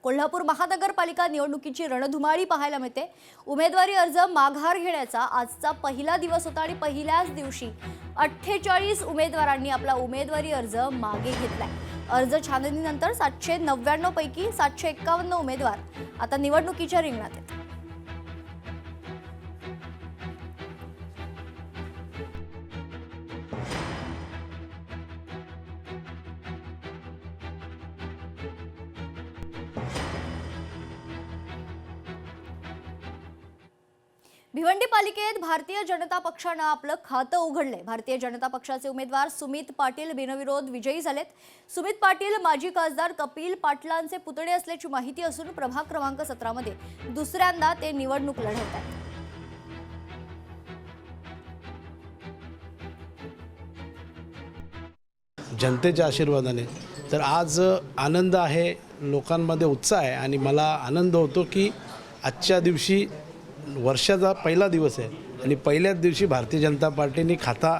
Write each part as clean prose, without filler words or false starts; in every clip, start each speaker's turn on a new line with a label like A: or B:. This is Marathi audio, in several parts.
A: कोल्हापूर महानगरपालिका निवडणुकीची रणधुमाळी पाहायला मिळते। उमेदवारी अर्ज माघार घेण्याचा आजचा पहिला दिवस होता आणि पहिल्याच दिवशी 48 उमेदवारांनी आपला उमेदवारी अर्ज मागे घेतलाय। अर्ज छाननीनंतर 799 पैकी 751 उमेदवार आता निवडणुकीच्या रिंगणात आहेत। भिवंडी पालिकेत भारतीय जनता पक्षाने आपलं खातं उघडले। भारतीय जनता पक्षाचे उमेदवार सुमित पाटील बिनविरोध विजयी झालेत। सुमित पाटील माजी खासदार कपिल पाटलांचे पुतणे असल्याची माहिती असून प्रभाग क्रमांक 17 मध्ये दुसऱ्यांदा ते निवडणूक लढवत आहेत।
B: जनतेच्या आशीर्वादाने तर आज आनंद आहे, लोकांमध्ये उत्साह आहे आणि मला आनंद होतो की आजच्या दिवशी वर्षाचा पहिला दिवस आहे आणि पहिल्याच दिवशी भारतीय जनता पार्टीने खाता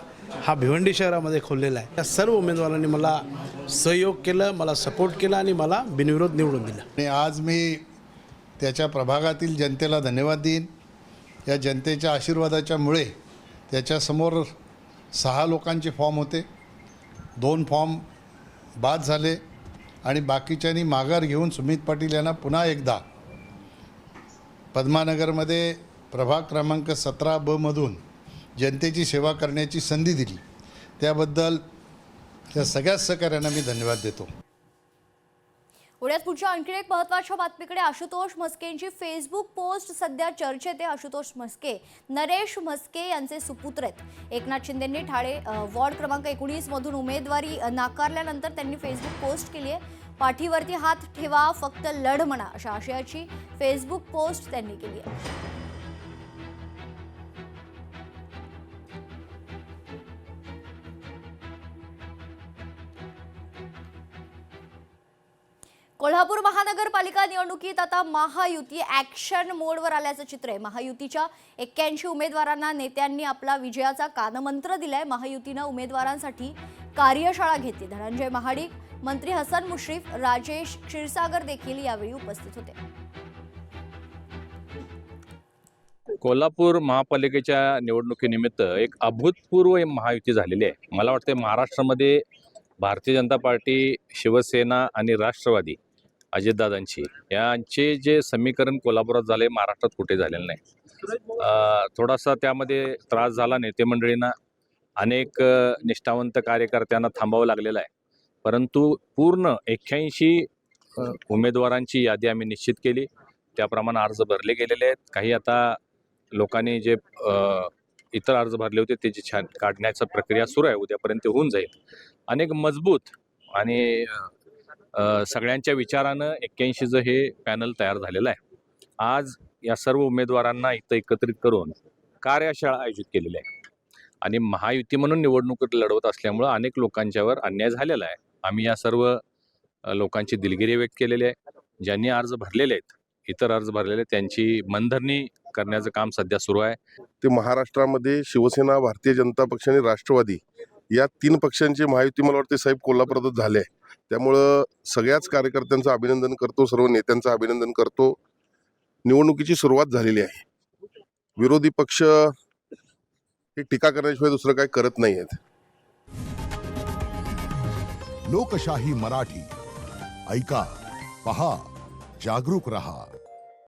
B: हा भिवंडी शहरामध्ये खोललेला आहे। या सर्व उमेदवारांनी मला सहयोग केलं, मला सपोर्ट केला आणि मला बिनविरोध निवडून दिलं
C: आणि आज मी त्याच्या प्रभागातील जनतेला धन्यवाद देईन। या जनतेच्या आशीर्वादाच्यामुळे त्याच्यासमोर 6 लोकांचे फॉर्म होते, 2 फॉर्म बाद झाले आणि बाकीच्यांनी माघार घेऊन सुमित पाटील यांना पुन्हा एकदा पद्मानगरमध्ये प्रभाग क्रमांक 17B मधून जनतेची सेवा करण्याची संधी दिली, त्याबद्दल त्या सगळ्या सहकाऱ्यांना मी धन्यवाद देतो।
A: पुण्यात पुढच्या आणखी एक महत्त्वाच्या बातमीकडे आशुतोष म्हस्केंची फेसबुक पोस्ट सध्या चर्चेत आहे। आशुतोष म्हस्के नरेश म्हस्के यांचे सुपुत्र आहेत। एकनाथ शिंदेंनी ठाणे वॉर्ड क्रमांक 19 मधून उमेदवारी नाकारल्यानंतर त्यांनी फेसबुक पोस्ट केली आहे। पाठीवरती हात ठेवा, फक्त लढ म्हणा अशा आशयाची फेसबुक पोस्ट त्यांनी केली आहे। कोल्हापूर महानगरपालिका निवडणुकीत आता महायुती ॲक्शन मोडवर आल्याचं चित्र आहे। महायुतीच्या 81 उमेदवारांना नेत्यांनी आपला विजयाचा कानमंत्र दिलाय। महायुतीनं उमेदवारांसाठी कार्यशाळा घेतली। धनंजय महाडिक, मंत्री हसन मुश्रीफ, राजेश क्षीरसागर देखील यावेळी उपस्थित होते।
D: कोल्हापूर महापालिकेच्या निवडणुकीनिमित्त एक अभूतपूर्व महायुती झालेली आहे। मला वाटते महाराष्ट्रामध्ये भारतीय जनता पार्टी, शिवसेना आणि राष्ट्रवादी अजितदादांची यांचे जे समीकरण कोल्हापुरात झाले महाराष्ट्रात कुठे झालेलं नाही। थोडासा त्यामध्ये त्रास झाला नेते मंडळींना, अनेक निष्ठावंत कार्यकर्त्यांना थांबावं लागलेलं आहे, परंतु पूर्ण 81 उमेदवारांची यादी आम्ही निश्चित केली। त्याप्रमाणे अर्ज भरले गेलेले आहेत। काही आता लोकांनी जे इतर अर्ज भरले होते त्याची छान काढण्याची प्रक्रिया सुरू आहे, उद्यापर्यंत होऊन जाईल। अनेक मजबूत आणि सगळ्यांच्या विचारानं 81चं हे पॅनल तयार झालेलं आहे। आज या सर्व उमेदवारांना इथं एकत्रित करून कार्यशाळा आयोजित केलेली आहे आणि महायुती म्हणून निवडणूक लढवत असल्यामुळं अनेक लोकांच्यावर अन्याय झालेला आहे। आम्ही या सर्व लोकांची दिलगिरी व्यक्त केलेली आहे। ज्यांनी अर्ज भरलेले आहेत, इतर अर्ज भरलेले त्यांची मनधरणी करण्याचं काम सध्या सुरू आहे।
E: ते महाराष्ट्रामध्ये शिवसेना, भारतीय जनता पक्ष आणि राष्ट्रवादी या 3 पक्षांची महायुती मला वाटते साहेब कोल्हापुरातच झाले आहे। त्यामुळं सगळ्याच कार्यकर्त्यांचं अभिनंदन करतो, सर्व नेत्यांचं अभिनंदन करतो। निवडणुकीची सुरुवात झालेली आहे। विरोधी पक्ष हे टीका करण्याशिवाय दुसरं काही करत नाही आहेत।
F: लोकशाही मराठी ऐका, पहा, जागरूक रहा।